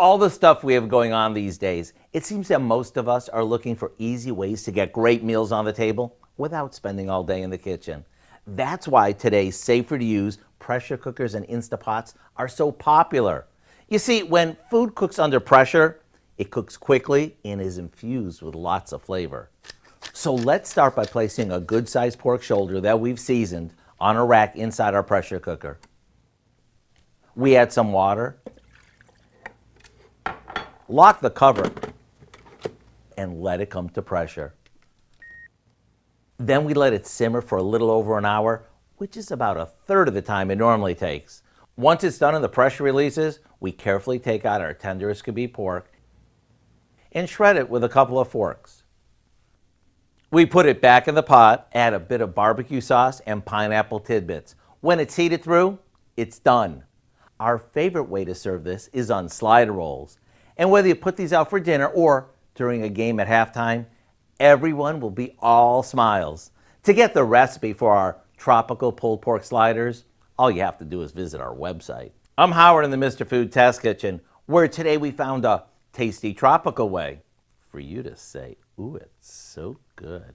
All the stuff we have going on these days, it seems that most of us are looking for easy ways to get great meals on the table without spending all day in the kitchen. That's why today's safer to use pressure cookers and Instapots are so popular. You see, when food cooks under pressure, it cooks quickly and is infused with lots of flavor. So let's start by placing a good-sized pork shoulder that we've seasoned on a rack inside our pressure cooker. We add some water, lock the cover, and let it come to pressure. Then we let it simmer for a little over an hour, which is about a third of the time it normally takes. Once it's done and the pressure releases, we carefully take out our tender as could be pork and shred it with a couple of forks. We put it back in the pot, add a bit of barbecue sauce and pineapple tidbits. When it's heated through, it's done. Our favorite way to serve this is on slider rolls. And whether you put these out for dinner or during a game at halftime, everyone will be all smiles. To get the recipe for our tropical pulled pork sliders, all you have to do is visit our website. I'm Howard in the Mr. Food Test Kitchen, where today we found a tasty tropical way for you to say, ooh, it's so good.